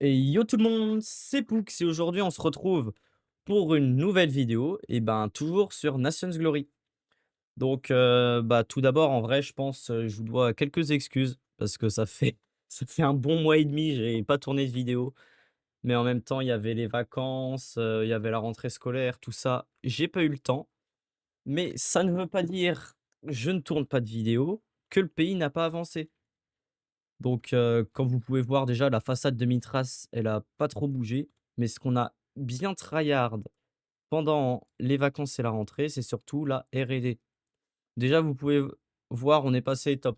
Et yo tout le monde, c'est Poux et aujourd'hui on se retrouve pour une nouvelle vidéo et ben toujours sur Nations Glory. Donc bah, tout d'abord en vrai je pense, je vous dois quelques excuses parce que ça fait ça fait un bon mois et demi, j'ai pas tourné de vidéo. Mais en même temps il y avait les vacances, il y avait la rentrée scolaire, tout ça. J'ai pas eu le temps, mais ça ne veut pas dire, je ne tourne pas de vidéo, que le pays n'a pas avancé. Donc, comme vous pouvez voir déjà la façade de Mitras, elle a pas trop bougé, mais ce qu'on a bien tryhard pendant les vacances et la rentrée, c'est surtout la R&D. Déjà, vous pouvez voir, on est passé top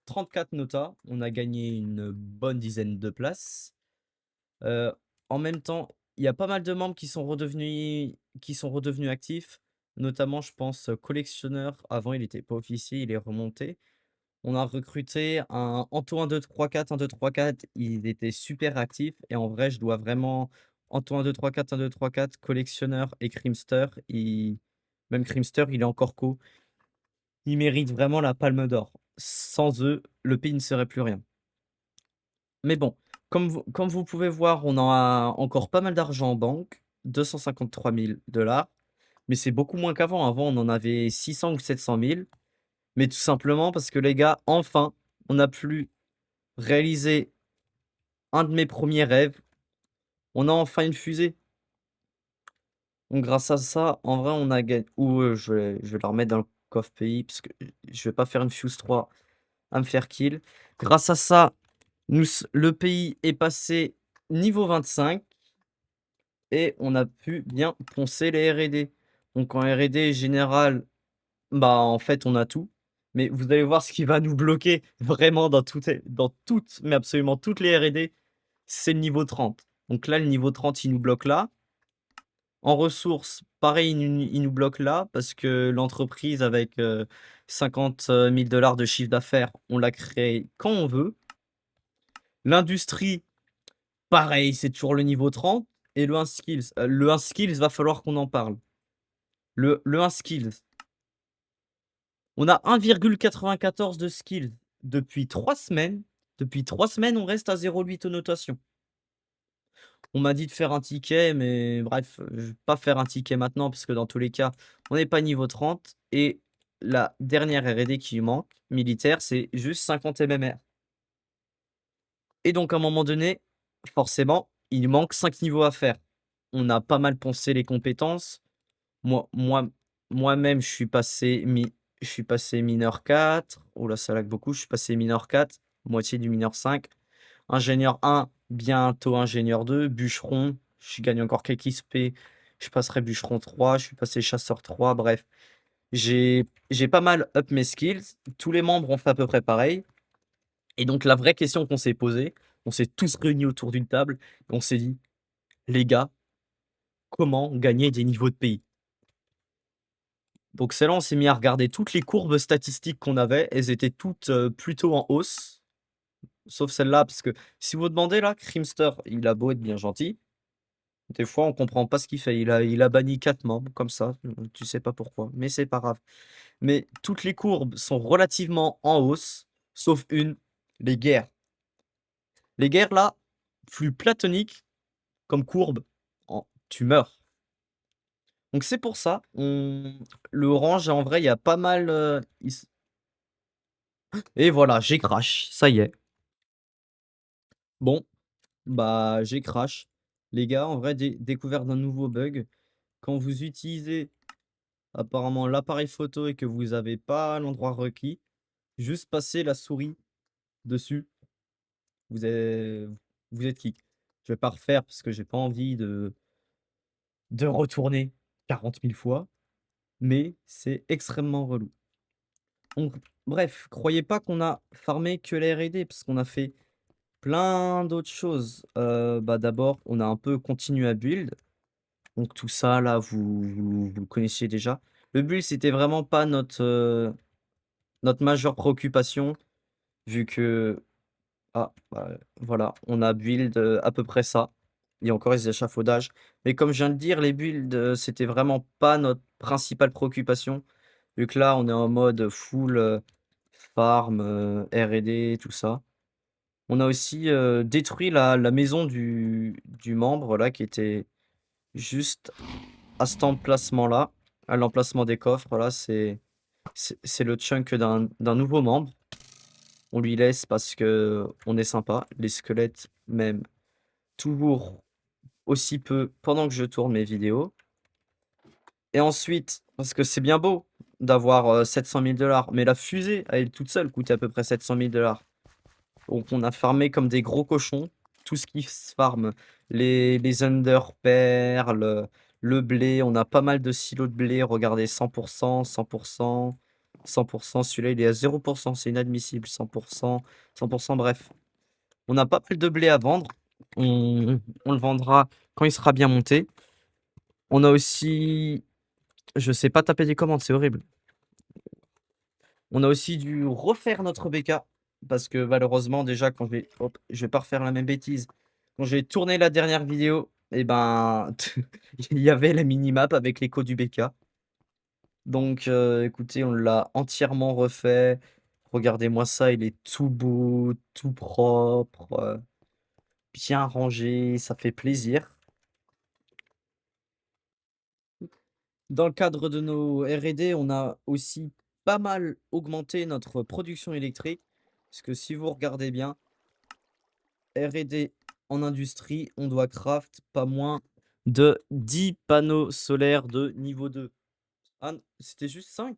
34 nota, on a gagné une bonne dizaine de places. Heu, En même temps, il y a pas mal de membres qui sont redevenus actifs, notamment je pense, collectionneur. Avant il était pas officier, il est remonté. On a recruté un Anto 1-2-3-4, 1-2-3-4, il était super actif et en vrai, je dois vraiment Anto 1-2-3-4, 1-2-3-4, collectionneur et Crimster, même Crimster, il est encore co. Ils méritent vraiment la palme d'or. Sans eux, le pays ne serait plus rien. Mais bon, comme vous pouvez voir, on a encore pas mal d'argent en banque, 253 000 $, mais c'est beaucoup moins qu'avant. Avant, on en avait 600 ou 700 000, mais tout simplement parce que les gars, enfin, on a pu réaliser un de mes premiers rêves, on a enfin une fusée. Donc grâce à ça, en vrai, on a gagné. Ou je vais la remettre dans le coffre pays parce que je vais pas faire une Fuse 3 à me faire kill. Grâce à ça, le pays est passé niveau 25 et on a pu bien poncer les R&D. Donc en R&D général, bah en fait, on a tout. Mais vous allez voir ce qui va nous bloquer vraiment dans toutes, mais absolument toutes les R&D, c'est le niveau 30. Donc là, le niveau 30, il nous bloque là. En ressources, pareil, il nous bloque là parce que l'entreprise avec, 50 000 $ de chiffre d'affaires, on l'a créée quand on veut. L'industrie, pareil, c'est toujours le niveau 30 et le 1 skills, va falloir qu'on en parle. Le 1 skills, on a 1,94 de skills depuis 3 semaines. Depuis 3 semaines, on reste à 0,8 aux notations. On m'a dit de faire un ticket, mais bref, je vais pas faire un ticket maintenant parce que dans tous les cas, on n'est pas niveau 30 et la dernière R&D qui manque, militaire, c'est juste 50 MMR et donc à un moment donné, forcément, il manque 5 niveaux à faire. On a pas mal poncé les compétences. Moi moi Moi-même, je suis passé mineur 4. Oh là, ça lag beaucoup. Je suis passé mineur 4, moitié du mineur 5. Ingénieur 1, bientôt ingénieur 2, bûcheron, je gagne encore quelques XP, je passerai bûcheron 3, je suis passé chasseur 3, bref. J'ai pas mal up mes skills, tous les membres ont fait à peu près pareil et donc la vraie question qu'on s'est posée, on s'est tous réunis autour d'une table et on s'est dit: «Les gars, comment gagner des niveaux de pays?» Donc c'est là, on s'est mis à regarder toutes les courbes statistiques qu'on avait, elles étaient toutes, plutôt en hausse, sauf celle-là parce que si vous vous demandez là, Crimster, il a beau être bien gentil. Des fois, on comprend pas ce qu'il fait. Il a banni 4 membres comme ça, tu sais pas pourquoi, mais c'est pas grave. Mais toutes les courbes sont relativement en hausse, sauf une, les guerres. Les guerres là, flux platonique comme courbe, en tu meurs. Donc c'est pour ça, le orange en vrai, il y a pas mal, et voilà, j'ai crash, ça y est. Bon, bah, j'ai crash. Les gars, en vrai, découvert d'un nouveau bug. Quand vous utilisez apparemment l'appareil photo et que vous avez pas l'endroit requis, juste passer la souris dessus, vous êtes vous êtes kick. Je vais pas refaire parce que j'ai pas envie de retourner 40 000 fois, mais c'est extrêmement relou. Donc bref, croyez pas qu'on a farmé que la R&D parce qu'on a fait plein d'autres choses. Bah, d'abord, on a un peu continué à build, donc tout ça là, vous le connaissiez déjà. Le build, c'était vraiment pas notre majeure préoccupation vu que bah, voilà, on a build, à peu près ça. Il y a encore les échafaudages. Mais comme je viens de dire, les builds, c'était vraiment pas notre principale préoccupation. Vu que là, on est en mode full, farm, R&D, tout ça. On a aussi, détruit la maison du membre là qui était juste à cet emplacement-là, à l'emplacement des coffres là, c'est le chunk d'un nouveau membre. On lui laisse parce que on est sympa. Les squelettes m'aiment toujours aussi peu pendant que je tourne mes vidéos et ensuite, parce que c'est bien beau d'avoir, 700 000 mais la fusée à elle toute seule coûtait à peu près 700 000. Donc on a farmé comme des gros cochons, tout ce qui se farm, les Ender Pearls, le blé, on a pas mal de silos de blé, regardez 100 100 100 celui-là il est à 0 c'est inadmissible, 100 bref. On a pas mal de blé à vendre, on le vendra quand il sera bien monté. On a aussi je sais pas taper des commandes, c'est horrible. On a aussi dû refaire notre BK parce que malheureusement déjà quand je vais pas refaire la même bêtise. Quand j'ai tourné la dernière vidéo et ben, il y avait la minimap avec l'écho du BK. Donc écoutez, on l'a entièrement refait. Regardez-moi ça, il est tout beau, tout propre, bien rangé, ça fait plaisir. Dans le cadre de nos R&D, on a aussi pas mal augmenté notre production électrique. Parce que si vous regardez bien, R&D en industrie, on doit craft pas moins de 10 panneaux solaires de niveau 2. Ah, c'était juste 5.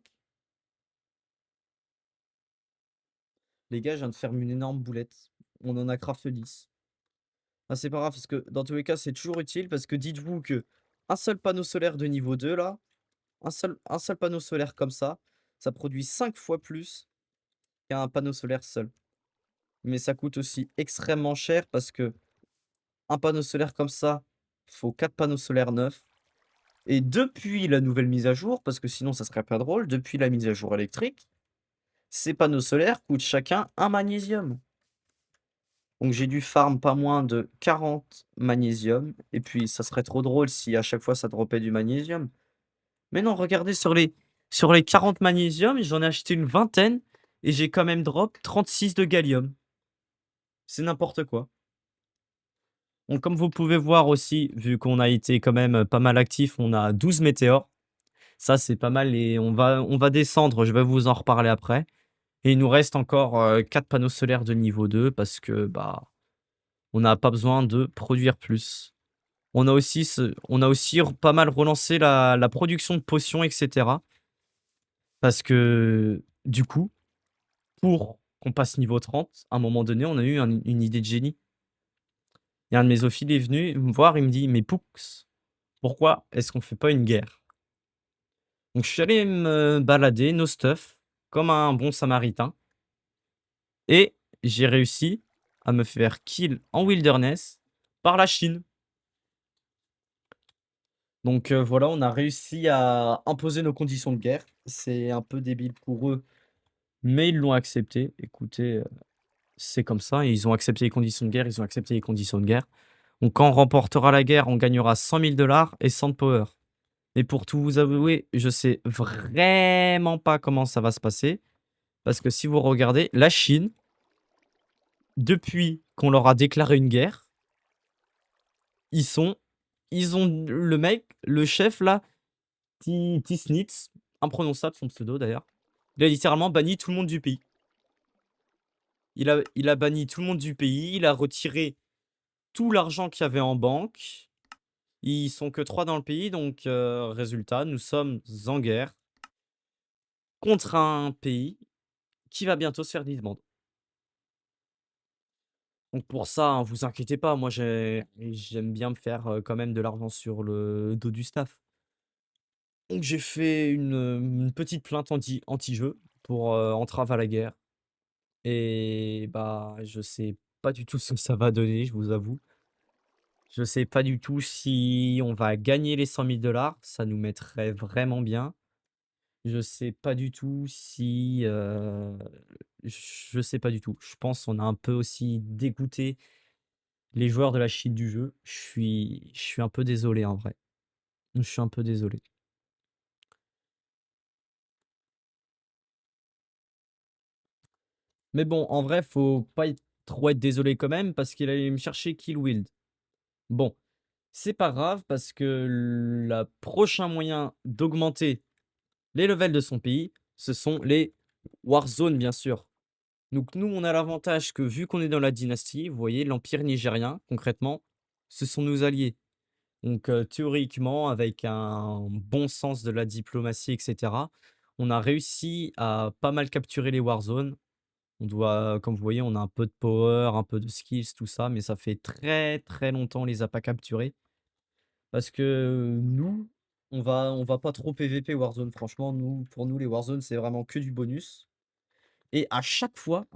Les gars, je viens de faire une énorme boulette. On en a craft 10. Ah, c'est pas grave, parce que dans tous les cas, c'est toujours utile. Parce que dites-vous que un seul panneau solaire de niveau 2, là, un seul panneau solaire comme ça produit 5 fois plus qu'un panneau solaire seul. Mais ça coûte aussi extrêmement cher parce que un panneau solaire comme ça, faut 4 panneaux solaires neufs. Et depuis la nouvelle mise à jour, parce que sinon ça serait pas drôle, depuis la mise à jour électrique, ces panneaux solaires coûtent chacun un magnésium. Donc j'ai dû farm pas moins de 40 magnésium. Et puis ça serait trop drôle si à chaque fois ça dropait du magnésium. Mais non, regardez sur les 40 magnésium, j'en ai acheté une vingtaine et j'ai quand même drop 36 de gallium. C'est n'importe quoi. Donc comme vous pouvez voir aussi, vu qu'on a été quand même pas mal actif, on a 12 météores. Ça, c'est pas mal et on va descendre, je vais vous en reparler après. Et il nous reste encore 4 panneaux solaires de niveau 2 parce que bah on n'a pas besoin de produire plus. On a aussi pas mal relancé la production de potions, etc. Parce que du coup, pour qu'on passe niveau 30, à un moment donné, on a eu une idée de génie. Et un de mes ophiles est venu me voir, il me dit: «Mais Poux, pourquoi est-ce qu'on fait pas une guerre?» Donc je suis allé me balader, no stuff, comme un bon samaritain et j'ai réussi à me faire kill en wilderness par la Chine. Donc voilà, on a réussi à imposer nos conditions de guerre. C'est un peu débile pour eux, mais ils l'ont accepté. Écoutez, c'est comme ça, ils ont accepté les conditions de guerre, ils ont accepté les conditions de guerre. Donc quand on remportera la guerre, on gagnera 100 000 et 100 de power. Et pour tout vous avouer, je sais vraiment pas comment ça va se passer. Parce que si vous regardez, la Chine, depuis qu'on leur a déclaré une guerre, ils sont ils ont le mec, le chef là, Tisnitz, imprononçable son pseudo d'ailleurs, il a littéralement banni tout le monde du pays. Il a banni tout le monde du pays, il a retiré tout l'argent qu'il y avait en banque. Ils sont que 3 dans le pays, donc résultat, nous sommes en guerre contre un pays qui va bientôt se faire disbande. Donc pour ça, hein, vous inquiétez pas, moi j'aime bien me faire, quand même de l'argent sur le dos du staff. Donc j'ai fait une petite plainte anti-jeu pour, entrave à la guerre et bah, je sais pas du tout ce que ça va donner, je vous avoue. Je sais pas du tout si on va gagner les 100 000 ça nous mettrait vraiment bien. Je sais pas du tout si, je sais pas du tout. Je pense on a un peu aussi dégoûté les joueurs de la Chine du jeu. Je suis un peu désolé en vrai. Je suis un peu désolé. Mais bon, en vrai, faut pas être trop être désolé quand même parce qu'il allait me chercher Kill Wild. Bon, c'est pas grave parce que le prochain moyen d'augmenter les levels de son pays, ce sont les Warzones, bien sûr. Donc nous, on a l'avantage que vu qu'on est dans la dynastie, vous voyez, l'empire nigérien, concrètement, ce sont nos alliés. Donc théoriquement, avec un bon sens de la diplomatie et cetera, on a réussi à pas mal capturer les Warzones. On doit comme vous voyez, on a un peu de power, un peu de skills, tout ça, mais ça fait très, très longtemps on les a pas capturés. Parce que nous, on va pas trop PVP Warzone. Franchement, nous pour nous, les Warzone, c'est vraiment que du bonus et à chaque fois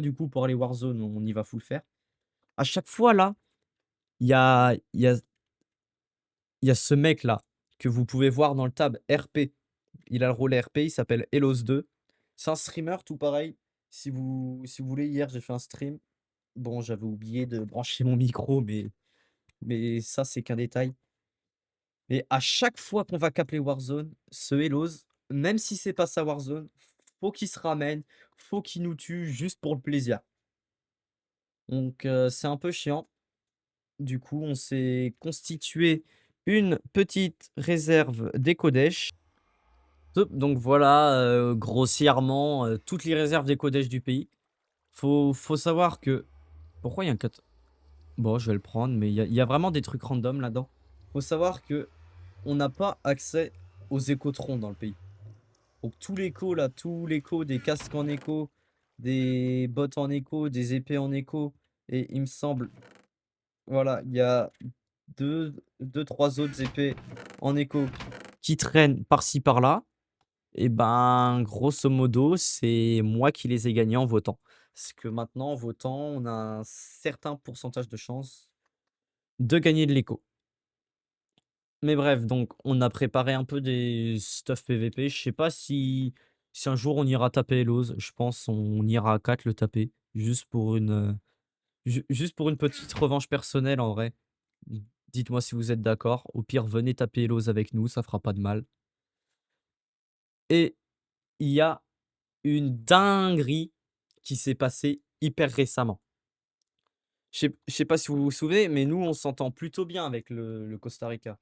du coup pour les Warzone, on y va full faire. À chaque fois là, il y a ce mec là, que vous pouvez voir dans le tab RP. Il a le rôle RP, il s'appelle Elos2. C'est un streamer tout pareil. Si vous voulez, hier j'ai fait un stream. Bon, j'avais oublié de brancher mon micro, mais ça, c'est qu'un détail. Mais à chaque fois qu'on va cap les Warzone, ce Elos, même si c'est pas sa Warzone, faut qu'il se ramène, faut qu'il nous tue juste pour le plaisir. Donc c'est un peu chiant. Du coup, on s'est constitué une petite réserve d'Ecodesh. Top, donc voilà, grossièrement, toutes les réserves d'Ecodesh du pays. Faut savoir que pourquoi il y a un cat bon, je vais le prendre, mais il y a vraiment des trucs random là-dedans. Faut savoir que on n'a pas accès aux écotrons dans le pays. Donc tout l'écho là, tout l'écho, des casques en écho, des bottes en écho, des épées en écho et il me semble, voilà, il y a deux, 3 autres épées en écho qui traînent par-ci par-là. Et ben, grosso modo, c'est moi qui les ai gagnés en votant. Parce que maintenant, en votant, on a un certain pourcentage de chance de gagner de l'écho. Mais bref, donc on a préparé un peu des stuff PVP. Je sais pas si un jour on ira taper Elos. Je pense on ira à 4 le taper. Juste pour une petite revanche personnelle en vrai. Dites-moi si vous êtes d'accord. Au pire, venez taper Elos avec nous, ça fera pas de mal. Et il y a une dinguerie qui s'est passée hyper récemment. Je sais pas si vous vous souvenez, mais nous, on s'entend plutôt bien avec le Costa Rica.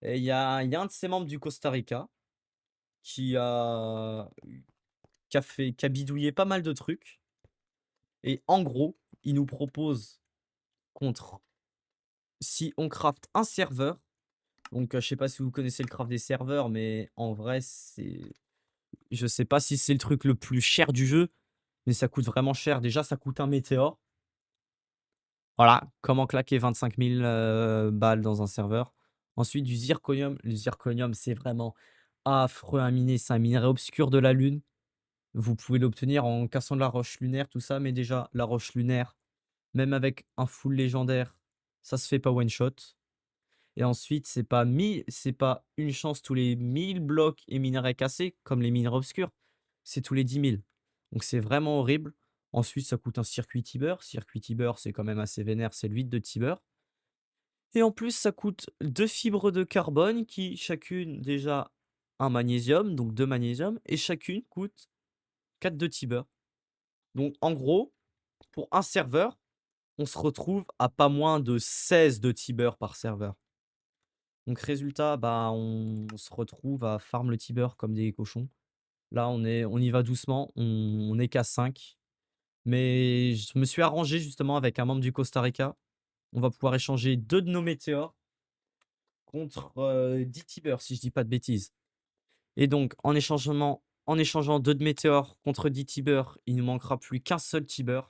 Et il y a un de ces membres du Costa Rica qui a qui a bidouillé pas mal de trucs et en gros, il nous propose contre si on craft un serveur, donc je sais pas si vous connaissez le craft des serveurs, mais en vrai, je sais pas si c'est le truc le plus cher du jeu, mais ça coûte vraiment cher. Déjà, ça coûte un météore. Voilà, comment claquer 25 000 balles dans un serveur. Ensuite, du zirconium. Le zirconium, c'est vraiment affreux à miner. C'est un minerai obscur de la Lune. Vous pouvez l'obtenir en cassant de la roche lunaire, tout ça. Mais déjà, la roche lunaire, même avec un full légendaire, ça se fait pas one shot. Et ensuite, c'est pas une chance tous les 1000 blocs et minerais cassés, comme les minerais obscurs. C'est tous les 10 000. Donc c'est vraiment horrible. Ensuite, ça coûte un circuit Tiber. Circuit Tiber, c'est quand même assez vénère, c'est l'huile de Tiber. Et en plus, ça coûte 2 fibres de carbone qui chacune déjà un magnésium, donc 2 magnésium, et chacune coûte 4 de Tiber. Donc en gros, pour un serveur, on se retrouve à pas moins de 16 de Tiber par serveur. Donc résultat, bah, on se retrouve à farm le Tiber comme des cochons. Là, on y va doucement, on est qu'à 5. Mais je me suis arrangé justement avec un membre du Costa Rica. On va pouvoir échanger 2 de nos météores contre 10 Tiber, si je dis pas de bêtises. Et donc, en échangeant 2 de météores contre 10 Tiber, il ne nous manquera plus qu'un seul Tiber.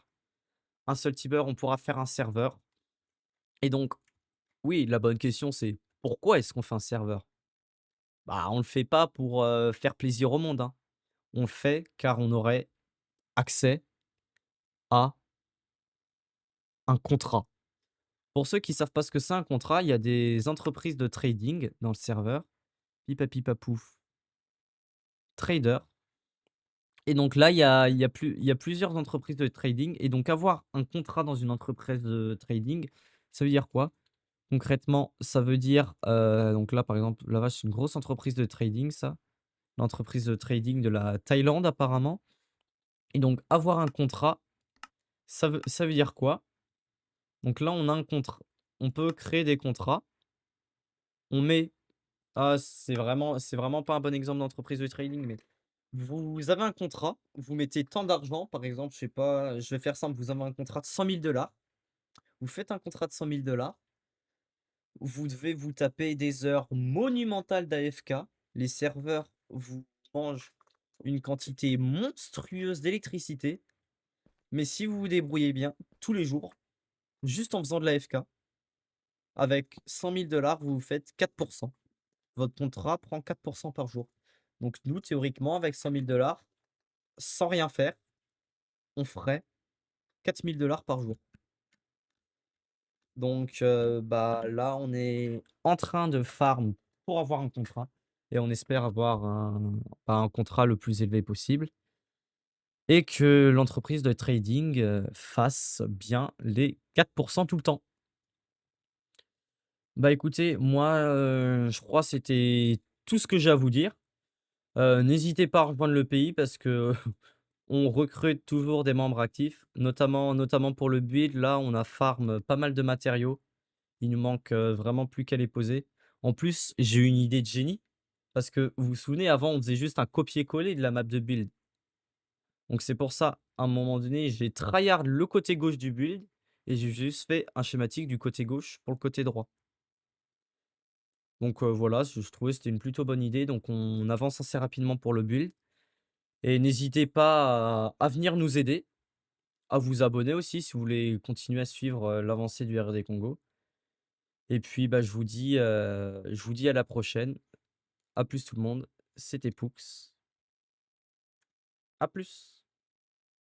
Un seul Tiber, on pourra faire un serveur. Et donc, oui, la bonne question, c'est pourquoi est-ce qu'on fait un serveur? Bah, on le fait pas pour faire plaisir au monde, hein. On le fait car on aurait accès à un contrat. Pour ceux qui savent pas ce que c'est un contrat, il y a des entreprises de trading dans le serveur. Pipapipapouf, trader. Et donc là, il y a plusieurs entreprises de trading. Et donc avoir un contrat dans une entreprise de trading, ça veut dire quoi? Concrètement, ça veut dire, donc là, par exemple, là-bas, c'est une grosse entreprise de trading, ça. L'entreprise de trading de la Thaïlande, apparemment. Et donc avoir un contrat, Ça veut dire quoi? Donc là, on a un contrat. On peut créer des contrats. On met c'est vraiment pas un bon exemple d'entreprise de trading, mais vous avez un contrat, vous mettez tant d'argent, par exemple, je sais pas, je vais faire simple, vous avez un contrat de 100 000 $. Vous faites un contrat de 100 000 $. Vous devez vous taper des heures monumentales d'AFK. Les serveurs vous mangent une quantité monstrueuse d'électricité. Mais si vous vous débrouillez bien, tous les jours, juste en faisant de l'AFK, avec 100 000 $, vous vous faites 4%. Votre contrat prend 4% par jour. Donc nous, théoriquement, avec 100 000 $, sans rien faire, on ferait 4 000 $ par jour. Donc, bah, là, on est en train de farm pour avoir un contrat et on espère avoir un contrat le plus élevé possible et que l'entreprise de trading, fasse bien les 4% tout le temps. Bah, écoutez, moi, je crois que c'était tout ce que j'ai à vous dire. N'hésitez pas à rejoindre le pays parce que on recrute toujours des membres actifs, notamment pour le build. Là, on a farm pas mal de matériaux. Il nous manque, vraiment plus qu'à les poser. En plus, j'ai eu une idée de génie, parce que vous vous souvenez, avant, on faisait juste un copier-coller de la map de build. Donc c'est pour ça, à un moment donné, j'ai tryhard le côté gauche du build et j'ai juste fait un schématique du côté gauche pour le côté droit. Donc, voilà, je trouvais que c'était une plutôt bonne idée, donc on avance assez rapidement pour le build et n'hésitez pas à venir nous aider, à vous abonner aussi si vous voulez continuer à suivre, l'avancée du RD Congo et puis, bah, je vous dis à la prochaine. À plus tout le monde, c'était Poux. À plus.